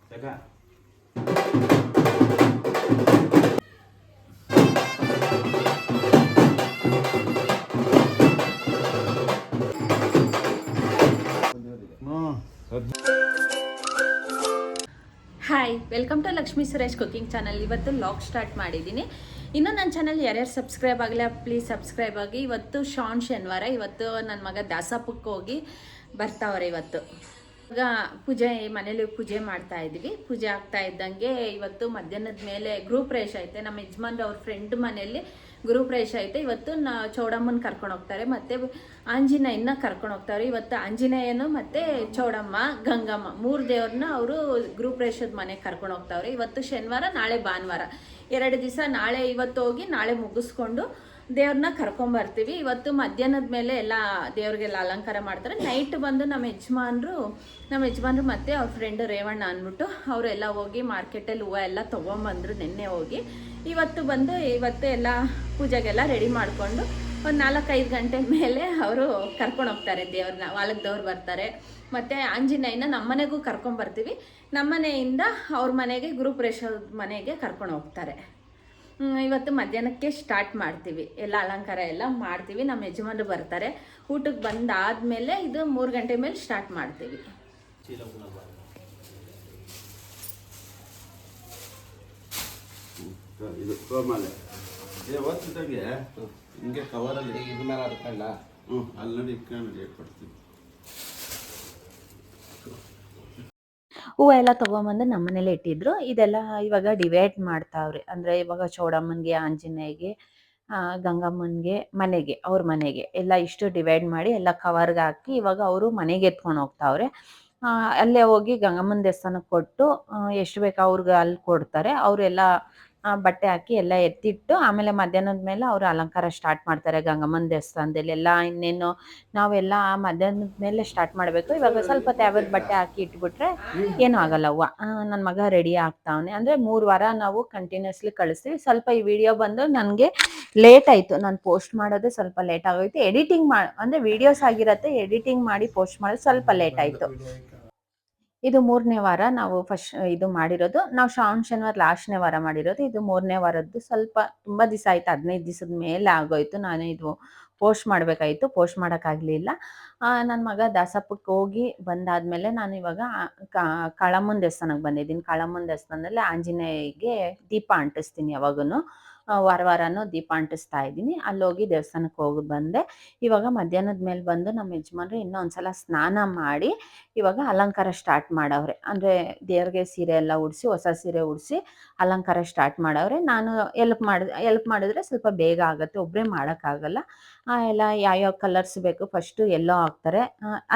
Hi, welcome to Lakshmi Suresh cooking channel. ಇವತ್ತು vlog start ಮಾಡಿದ್ದೀನಿ. ಇನ್ನೂ ನನ್ನ ಚಾನಲ್ ಯಾರ್ಯಾರು ಸಬ್ಸ್ಕ್ರೈಬ್ ಆಗಲ್ಲ ಪ್ಲೀಸ್ ಸಬ್ಸ್ಕ್ರೈಬ್ ಆಗಿ. ಇವತ್ತು ಶನಿವಾರ, ಇವತ್ತು ನನ್ನ ಮಗ ದಾಸಪ್ಪಕ್ಕೆ ಹೋಗಿ ಬರ್ತಾವ್ರೆ. ಇವತ್ತು ಈಗ ಪೂಜೆ ಮನೇಲಿ ಪೂಜೆ ಮಾಡ್ತಾ ಇದ್ವಿ. ಪೂಜೆ ಆಗ್ತಾ ಇದ್ದಂಗೆ ಇವತ್ತು ಮಧ್ಯಾಹ್ನದ ಮೇಲೆ ಗೃಹಪ್ರವೇಶ ಐತೆ. ನಮ್ಮ ಯಜಮಾನ್ರು ಅವ್ರ ಫ್ರೆಂಡ್ ಮನೆಯಲ್ಲಿ ಗೃಹಪ್ರವೇಶ ಐತೆ. ಇವತ್ತು ಚೌಡಮ್ಮನ ಕರ್ಕೊಂಡು ಹೋಗ್ತಾರೆ, ಮತ್ತು ಆಂಜನೇಯನ ಕರ್ಕೊಂಡು ಹೋಗ್ತಾರೆ. ಇವತ್ತು ಆಂಜನೇಯನು ಮತ್ತು ಚೌಡಮ್ಮ, ಗಂಗಮ್ಮ 3 ದೇವ್ರನ್ನ ಅವರು ಗೃಹಪ್ರವೇಶದ ಮನೆಗೆ ಕರ್ಕೊಂಡು ಹೋಗ್ತಾವ್ರೆ. ಇವತ್ತು ಶನಿವಾರ, ನಾಳೆ ಭಾನುವಾರ, 2 ದಿವಸ. ನಾಳೆ ಇವತ್ತು ಹೋಗಿ ನಾಳೆ ಮುಗಿಸ್ಕೊಂಡು ದೇವ್ರನ್ನ ಕರ್ಕೊಂಬರ್ತೀವಿ. ಇವತ್ತು ಮಧ್ಯಾಹ್ನದ ಮೇಲೆ ಎಲ್ಲ ದೇವ್ರಿಗೆಲ್ಲ ಅಲಂಕಾರ ಮಾಡ್ತಾರೆ. ನೈಟ್ ಬಂದು ನಮ್ಮ ಯಜಮಾನ್ರು ಮತ್ತು ಅವ್ರ ಫ್ರೆಂಡು ರೇವಣ್ಣ ಅಂದ್ಬಿಟ್ಟು ಅವರೆಲ್ಲ ಹೋಗಿ ಮಾರ್ಕೆಟಲ್ಲಿ ಹೂವು ಎಲ್ಲ ತೊಗೊಂಬಂದರು ನಿನ್ನೆ ಹೋಗಿ. ಇವತ್ತು ಎಲ್ಲ ಪೂಜೆಗೆಲ್ಲ ರೆಡಿ ಮಾಡಿಕೊಂಡು ಒಂದು 4-5 ಗಂಟೆ ಮೇಲೆ ಅವರು ಕರ್ಕೊಂಡು ಹೋಗ್ತಾರೆ ದೇವ್ರನ್ನ. ವಾಲಕದವ್ರು ಬರ್ತಾರೆ, ಮತ್ತು ಆಂಜನೇಯನ ನಮ್ಮನೆಗೂ ಕರ್ಕೊಂಬರ್ತೀವಿ. ನಮ್ಮನೆಯಿಂದ ಅವ್ರ ಮನೆಗೆ ಗೃಹಪ್ರವೇಶದ ಮನೆಗೆ ಕರ್ಕೊಂಡು ಹೋಗ್ತಾರೆ. ಇವತ್ತು ಮಧ್ಯಾಹ್ನಕ್ಕೆ ಸ್ಟಾರ್ಟ್ ಮಾಡ್ತೀವಿ, ಎಲ್ಲ ಅಲಂಕಾರ ಎಲ್ಲ ಮಾಡ್ತೀವಿ. ನಮ್ಮ ಯಜಮಾನ್ರು ಬರ್ತಾರೆ. ಊಟಕ್ಕೆ ಬಂದಾದಮೇಲೆ ಇದು 3 ಗಂಟೆ ಮೇಲೆ ಸ್ಟಾರ್ಟ್ ಮಾಡ್ತೀವಿ. ಇದು ಕೋಮಾಲೆ ಓದ್ತಿದ್ದಾಗೆ ಹಿಂಗೆ ಕವರಲ್ಲಿ ಇದು ಮೇಲೆ ಅದಕ್ಕಲ್ಲ ಅಲ್ಲಿ ಇಟ್ಕೊಂಡು ಕೊಡ್ತೀವಿ. ಹೂವು ಎಲ್ಲ ತೊಗೊಂಬಂದು ನಮ್ಮನೇಲೆ ಇಟ್ಟಿದ್ರು. ಇದೆಲ್ಲ ಇವಾಗ ಡಿವೈಡ್ ಮಾಡ್ತಾವ್ರೆ. ಅಂದರೆ ಇವಾಗ ಚೌಡಮ್ಮನಿಗೆ, ಆಂಜನೇಯಗೆ, ಗಂಗಮ್ಮನಿಗೆ, ಮನೆಗೆ, ಅವ್ರ ಮನೆಗೆ ಎಲ್ಲ ಇಷ್ಟು ಡಿವೈಡ್ ಮಾಡಿ ಎಲ್ಲ ಕವರ್ಗೆ ಹಾಕಿ ಇವಾಗ ಅವರು ಮನೆಗೆ ಎತ್ಕೊಂಡು ಹೋಗ್ತಾವ್ರೆ. ಅಲ್ಲೇ ಹೋಗಿ ಗಂಗಮ್ಮನ ದೇವಸ್ಥಾನಕ್ಕೆ ಕೊಟ್ಟು ಎಷ್ಟು ಬೇಕು ಅವ್ರಿಗೆ ಅಲ್ಲಿ ಕೊಡ್ತಾರೆ. ಅವರೆಲ್ಲ ಬಟ್ಟೆ ಹಾಕಿ ಎಲ್ಲ ಎತ್ತಿಟ್ಟು ಆಮೇಲೆ ಮಧ್ಯಾಹ್ನದ ಮೇಲೆ ಅವರು ಅಲಂಕಾರ ಸ್ಟಾರ್ಟ್ ಮಾಡ್ತಾರೆ ಗಂಗಮ್ಮನ ದೇವಸ್ಥಾನದಲ್ಲಿ. ಎಲ್ಲ ಇನ್ನೇನು ನಾವೆಲ್ಲ ಮಧ್ಯಾಹ್ನದ ಮೇಲೆ ಸ್ಟಾರ್ಟ್ ಮಾಡಬೇಕು. ಇವಾಗ ಸ್ವಲ್ಪ ತ್ಯಾವದ ಬಟ್ಟೆ ಹಾಕಿ ಇಟ್ಬಿಟ್ರೆ ಏನೂ ಆಗಲ್ಲ. ನನ್ನ ಮಗ ರೆಡಿ ಆಗ್ತಾವನೆ. ಅಂದರೆ 3 ವಾರ ನಾವು ಕಂಟಿನ್ಯೂಸ್ಲಿ ಕಳಿಸ್ತೀವಿ. ಸ್ವಲ್ಪ ಈ ವಿಡಿಯೋ ಬಂದು ನನಗೆ ಲೇಟ್ ಆಯಿತು, ನಾನು ಪೋಸ್ಟ್ ಮಾಡೋದು ಸ್ವಲ್ಪ ಲೇಟ್ ಆಗೋಯ್ತು. ಎಡಿಟಿಂಗ್ ಅಂದರೆ ವೀಡಿಯೋಸ್ ಆಗಿರತ್ತೆ, ಎಡಿಟಿಂಗ್ ಮಾಡಿ ಪೋಸ್ಟ್ ಮಾಡೋದು ಸ್ವಲ್ಪ ಲೇಟ್ ಆಯಿತು. ಇದು 3ನೇ ವಾರ ನಾವು ಇದು ಮಾಡಿರೋದು. ನಾವು ಶನಿವಾರ ಲಾಸ್ಟ್ನೇ ವಾರ ಮಾಡಿರೋದು. ಇದು 3ನೇ ವಾರದ್ದು. ಸ್ವಲ್ಪ ತುಂಬ ದಿವಸ ಆಯಿತು, 15 ದಿವಸದ ಮೇಲೆ ಆಗೋಯ್ತು. ನಾನು ಇದು ಪೋಸ್ಟ್ ಮಾಡಬೇಕಾಯಿತು, ಪೋಸ್ಟ್ ಮಾಡೋಕ್ಕಾಗಲಿಲ್ಲ. ನನ್ನ ಮಗ ದಾಸಪ್ಪಕ್ಕೆ ಹೋಗಿ ಬಂದಾದಮೇಲೆ ನಾನು ಇವಾಗ ಕಾಳಮ್ಮನ ದೇವಸ್ಥಾನಕ್ಕೆ ಬಂದಿದ್ದೀನಿ. ಕಾಳಮ್ಮನ ದೇವಸ್ಥಾನದಲ್ಲಿ ಆಂಜನೇಯಗೆ ದೀಪ ಅಂಟಿಸ್ತೀನಿ. ಯಾವಾಗೂ ವಾರನೂ ದೀಪ ಅಂಟಿಸ್ತಾ ಇದ್ದೀನಿ. ಅಲ್ಲೋಗಿ ದೇವಸ್ಥಾನಕ್ಕೆ ಹೋಗಿ ಬಂದೆ. ಇವಾಗ ಮಧ್ಯಾಹ್ನದ ಮೇಲೆ ಬಂದು ನಮ್ಮ ಯಜಮಾನ್ರು ಇನ್ನೂ ಒಂದ್ಸಲ ಸ್ನಾನ ಮಾಡಿ ಇವಾಗ ಅಲಂಕಾರ ಸ್ಟಾರ್ಟ್ ಮಾಡವ್ರೆ. ಅಂದರೆ ದೇವ್ರಿಗೆ ಸೀರೆ ಎಲ್ಲ ಉಡಿಸಿ, ಹೊಸ ಸೀರೆ ಉಡಿಸಿ ಅಲಂಕಾರ ಸ್ಟಾರ್ಟ್ ಮಾಡವ್ರೆ. ನಾನು ಎಲ್ಪ್ ಮಾಡಿದ್ರೆ ಸ್ವಲ್ಪ ಬೇಗ ಆಗುತ್ತೆ, ಒಬ್ಬರೇ ಮಾಡೋಕ್ಕಾಗಲ್ಲ. ಎಲ್ಲ ಯಾವ್ಯಾವ ಕಲರ್ಸ್ ಬೇಕು ಫಸ್ಟು ಎಲ್ಲೋ ಹಾಕ್ತಾರೆ.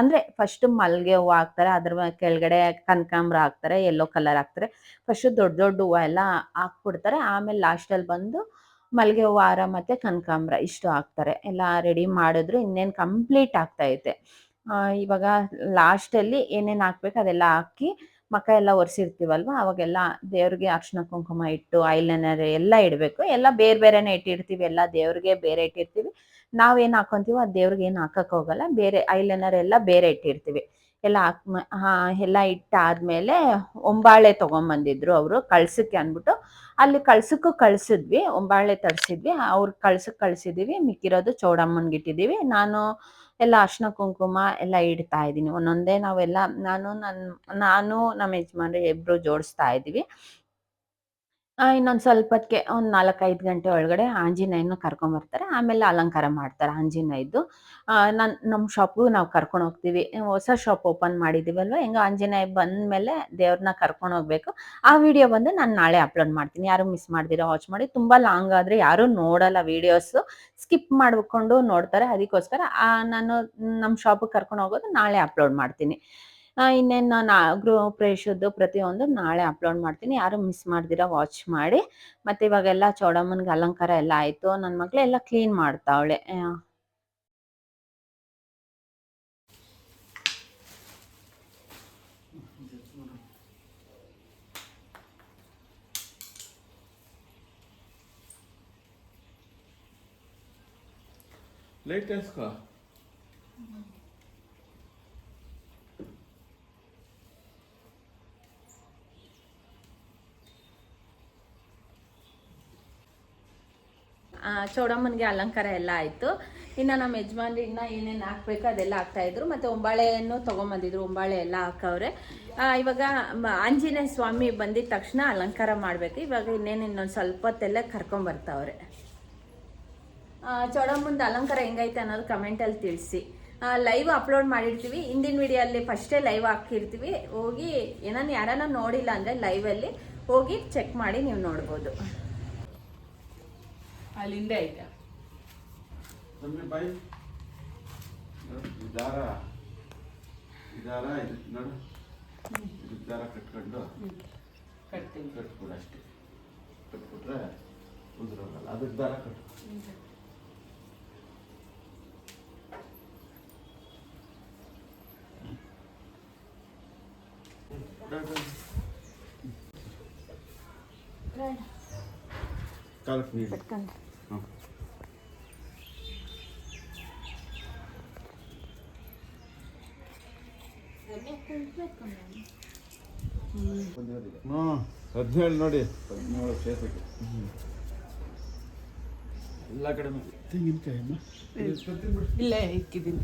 ಅಂದರೆ ಫಸ್ಟು ಮಲ್ಲಿಗೆ ಹೂವು ಹಾಕ್ತಾರೆ, ಅದ್ರ ಕೆಳಗಡೆ ಕನಕಾಂಬರ ಹಾಕ್ತಾರೆ, ಯೆಲ್ಲೋ ಕಲರ್ ಹಾಕ್ತಾರೆ. ಫಸ್ಟು ದೊಡ್ಡ ದೊಡ್ಡ ಹೂವು ಎಲ್ಲ ಹಾಕ್ಬಿಡ್ತಾರೆ. ಆಮೇಲೆ ಲಾಸ್ಟಲ್ಲಿ ಬಂದು ಮಲ್ಲಿಗೆ ಹೂವು ಹಾರ ಮತ್ತು ಕನಕಾಂಬರ ಇಷ್ಟು ಹಾಕ್ತಾರೆ. ಎಲ್ಲ ರೆಡಿ ಮಾಡಿದ್ರು ಇನ್ನೇನು ಕಂಪ್ಲೀಟ್ ಆಗ್ತಾಯಿದೆ. ಇವಾಗ ಲಾಸ್ಟಲ್ಲಿ ಏನೇನು ಹಾಕ್ಬೇಕು ಅದೆಲ್ಲ ಹಾಕಿ ಮಕ್ಕ ಎಲ್ಲ ಒರೆಸಿರ್ತೀವಲ್ವ, ಅವಾಗೆಲ್ಲ ದೇವ್ರಿಗೆ ಅರ್ಶಿನ ಕುಂಕುಮ ಇಟ್ಟು ಐಲೈನರ್ ಎಲ್ಲ ಇಡಬೇಕು. ಎಲ್ಲ ಬೇರೆ ಬೇರೆನೇ ಇಟ್ಟಿರ್ತೀವಿ. ಎಲ್ಲ ದೇವ್ರಿಗೆ ಬೇರೆ ಇಟ್ಟಿರ್ತೀವಿ. ನಾವೇನು ಹಾಕ್ಕೊಂತೀವೋ ಅದು ದೇವ್ರಿಗೆ ಏನು ಹಾಕಕ್ಕೆ ಹೋಗಲ್ಲ. ಬೇರೆ ಐಲೈನರ್ ಎಲ್ಲ ಬೇರೆ ಇಟ್ಟಿರ್ತೀವಿ. ಎಲ್ಲ ಎಲ್ಲ ಇಟ್ಟಾದ್ಮೇಲೆ ಒಂಬಾಳೆ ತೊಗೊಂಬಂದಿದ್ರು ಅವರು ಕಳ್ಸಕ್ಕೆ ಅಂದ್ಬಿಟ್ಟು. ಅಲ್ಲಿ ಕಳ್ಸಕ್ಕೂ ಕಳಿಸಿದ್ವಿ, ಒಂಬಾಳೆ ತರಿಸಿದ್ವಿ. ಅವ್ರು ಕಳ್ಸಕ್ಕೆ ಕಳಿಸಿದ್ದೀವಿ, ಮಿಕ್ಕಿರೋದು ಚೌಡಮ್ಮನ್ಗೆ ಇಟ್ಟಿದ್ದೀವಿ. ನಾನು ಎಲ್ಲ ಅರ್ಶಿನ ಕುಂಕುಮ ಎಲ್ಲ ಇಡ್ತಾ ಇದ್ದೀನಿ ಒಂದೊಂದೇ. ನಾವೆಲ್ಲ ನಾನು ನಮ್ಮ ಯಜಮಾನ್ರು ಇಬ್ಬರು ಜೋಡಿಸ್ತಾ ಇದ್ದೀವಿ. ಇನ್ನೊಂದು ಸ್ವಲ್ಪಕ್ಕೆ ಒಂದು 4-5 ಗಂಟೆ ಒಳಗಡೆ ಆಂಜನೇಯನ ಕರ್ಕೊಂಬರ್ತಾರೆ. ಆಮೇಲೆ ಅಲಂಕಾರ ಮಾಡ್ತಾರೆ ಆಂಜನೇಯದ್ದು. ನಮ್ಮ ಶಾಪ್ಗೂ ನಾವು ಕರ್ಕೊಂಡು ಹೋಗ್ತೀವಿ. ಹೊಸ ಶಾಪ್ ಓಪನ್ ಮಾಡಿದ್ದೀವಲ್ವ, ಹೆಂಗೋ ಆಂಜನೇಯ ಬಂದಮೇಲೆ ದೇವ್ರನ್ನ ಕರ್ಕೊಂಡು ಹೋಗಬೇಕು. ಆ ವಿಡಿಯೋ ಬಂದು ನಾನು ನಾಳೆ ಅಪ್ಲೋಡ್ ಮಾಡ್ತೀನಿ. ಯಾರು ಮಿಸ್ ಮಾಡ್ದಿರೋ ವಾಚ್ ಮಾಡಿ. ತುಂಬ ಲಾಂಗ್ ಆದರೆ ಯಾರೂ ನೋಡಲ್ಲ ವೀಡಿಯೋಸು, ಸ್ಕಿಪ್ ಮಾಡಿಕೊಂಡು ನೋಡ್ತಾರೆ. ಅದಕ್ಕೋಸ್ಕರ ನಾನು ನಮ್ಮ ಶಾಪಿಗೆ ಕರ್ಕೊಂಡು ಹೋಗೋದು ನಾಳೆ ಅಪ್ಲೋಡ್ ಮಾಡ್ತೀನಿ. ಇನ್ನೇನು ಗೃಹಪ್ರವೇಶದ್ದು ಪ್ರತಿಯೊಂದು ನಾಳೆ ಅಪ್ಲೋಡ್ ಮಾಡ್ತೀನಿ. ಯಾರು ಮಿಸ್ ಮಾಡ್ದಿರ ವಾಚ್ ಮಾಡಿ. ಮತ್ತು ಇವಾಗೆಲ್ಲ ಚೌಡಮ್ಮನಿಗೆ ಅಲಂಕಾರ ಎಲ್ಲ ಆಯಿತು. ನನ್ನ ಮಗಳೆಲ್ಲ ಕ್ಲೀನ್ ಮಾಡ್ತಾವಳೆ. ಲೈಟ್ ಹಾಸ್ಕೋ. ಚೌಡಮ್ಮನಿಗೆ ಅಲಂಕಾರ ಎಲ್ಲ ಆಯಿತು. ಇನ್ನು ನಮ್ಮ ಯಜಮಾನ್ರು ಇನ್ನೂ ಏನೇನು ಹಾಕ್ಬೇಕು ಅದೆಲ್ಲ ಹಾಕ್ತಾಯಿದ್ರು. ಮತ್ತು ಒಂಬಾಳೆಯನ್ನು ತೊಗೊಂಬಂದಿದ್ರು, ಒಂಬಾಳೆ ಎಲ್ಲ ಹಾಕವ್ರೆ. ಇವಾಗ ಆಂಜನೇಯ ಸ್ವಾಮಿ ಬಂದಿದ ತಕ್ಷಣ ಅಲಂಕಾರ ಮಾಡಬೇಕು. ಇವಾಗ ಇನ್ನೊಂದು ಸ್ವಲ್ಪ ಹೊತ್ತೆಲ್ಲ ಕರ್ಕೊಂಬರ್ತಾವ್ರೆ. ಚೌಡಮ್ಮಂದು ಅಲಂಕಾರ ಹೆಂಗೈತೆ ಅನ್ನೋದು ಕಮೆಂಟಲ್ಲಿ ತಿಳಿಸಿ. ಲೈವ್ ಅಪ್ಲೋಡ್ ಮಾಡಿರ್ತೀವಿ, ಹಿಂದಿನ ವಿಡಿಯೋಲ್ಲಿ ಫಸ್ಟೇ ಲೈವ್ ಹಾಕಿರ್ತೀವಿ. ಹೋಗಿ ಏನನ್ನು ಯಾರನ್ನ ನೋಡಿಲ್ಲ ಅಂದರೆ ಲೈವಲ್ಲಿ ಹೋಗಿ ಚೆಕ್ ಮಾಡಿ ನೀವು ನೋಡ್ಬೋದು. ಅಲ್ಲಿಂದ ಐತೆ ಬಾಯಿ ದಾರ ಇದು ನೋಡು, ದಾರ ಕಟ್ಕೊಂಡು ಕಟ್ಬಿಡು ಅಷ್ಟೇ. ಕಟ್ಬಿಟ್ರೆ ಉದುರೋಗಲ್ಲ. ಅದಕ್ಕೆ ದಾರ ಕಟ್ಟು. ಕಾಲಕ್ಕೆ ನೀರು ಹಾಂ 17 ನೋಡಿ, 17 ಸೇತಕ್ಕೆ ಎಲ್ಲ ಕಡೆ ತೆಂಗಿನಕಾಯಿ ಇಲ್ಲೇ ಇಕ್ಕಿದ್ದೀನಿ.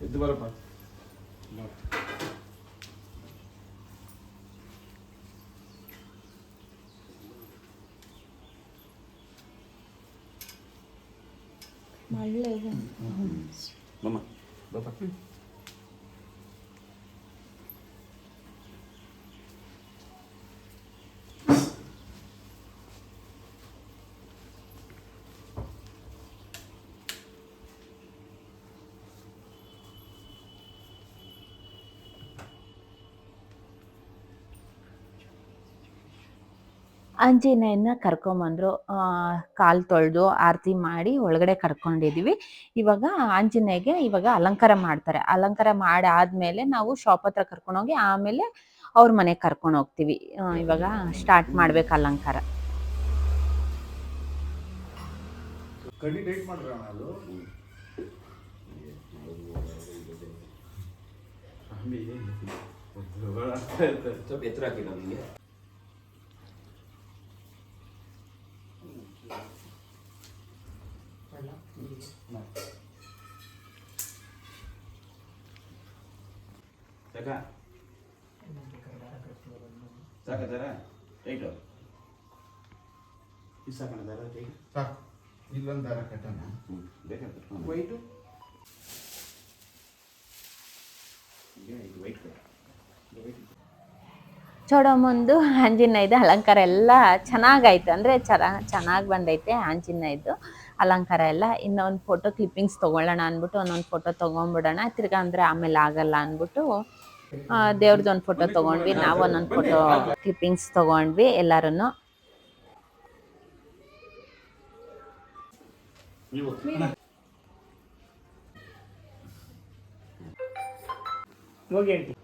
ಎದ್ದು ಬರಪ್ಪ. ಮಳ್ಳೆ ಆಂಜನೇಯನ ಕರ್ಕೊಂಬಂದ್ರು. ಕಾಲು ತೊಳೆದು ಆರತಿ ಮಾಡಿ ಒಳಗಡೆ ಕರ್ಕೊಂಡಿದ್ದೀವಿ. ಇವಾಗ ಆಂಜನೇಯಗೆ ಇವಾಗ ಅಲಂಕಾರ ಮಾಡ್ತಾರೆ. ಅಲಂಕಾರ ಮಾಡಿ ಆದಮೇಲೆ ನಾವು ಶಾಪ್ ಹತ್ರ ಕರ್ಕೊಂಡೋಗಿ ಆಮೇಲೆ ಅವ್ರ ಮನೆಗೆ ಕರ್ಕೊಂಡು ಹೋಗ್ತೀವಿ. ಇವಾಗ ಸ್ಟಾರ್ಟ್ ಮಾಡ್ಬೇಕು ಅಲಂಕಾರ. ಕಡಿ ಟೈಟ್ ಮಾಡ್ರ ಅದು ಸ್ವಲ್ಪ ಎತ್ತರ ಹಾಕಿಲ್ಲ ನಿಮಗೆ. ಸಾಕದಾರ ಟೈಟು ಇದು ಸಾಕಣ ದಾರ ಟೈಟ್ ಸಾಕು. ಇಲ್ಲೊಂದು ದಾರ ಕಟ್ಟೋಣ. ಬೇಕಾಗ್ತದೆ ವೈಟು. ಇದು ವೈಟ್ ಕಟ್. ಚೌಡಮ್ಮಂದು ಆಂಜನೇಯದ ಅಲಂಕಾರ ಎಲ್ಲ ಚೆನ್ನಾಗೈತೆ, ಅಂದರೆ ಚೆನ್ನಾಗಿ ಬಂದೈತೆ ಆಂಜನೇಯದು ಅಲಂಕಾರ ಎಲ್ಲ. ಇನ್ನೊಂದು ಫೋಟೋ ಕ್ಲಿಪ್ಪಿಂಗ್ಸ್ ತೊಗೊಳ್ಳೋಣ ಅಂದ್ಬಿಟ್ಟು ಒಂದೊಂದು ಫೋಟೋ ತೊಗೊಂಡ್ಬಿಡೋಣ, ತಿರ್ಗಾ ಅಂದರೆ ಆಮೇಲೆ ಆಗಲ್ಲ ಅಂದ್ಬಿಟ್ಟು ದೇವ್ರದ್ದು ಒಂದು ಫೋಟೋ ತೊಗೊಂಡ್ವಿ. ನಾವು ಒಂದೊಂದು ಫೋಟೋ ಕ್ಲಿಪ್ಪಿಂಗ್ಸ್ ತೊಗೊಂಡ್ವಿ ಎಲ್ಲರೂ. ಹೋಗಿ ಆಂಟಿ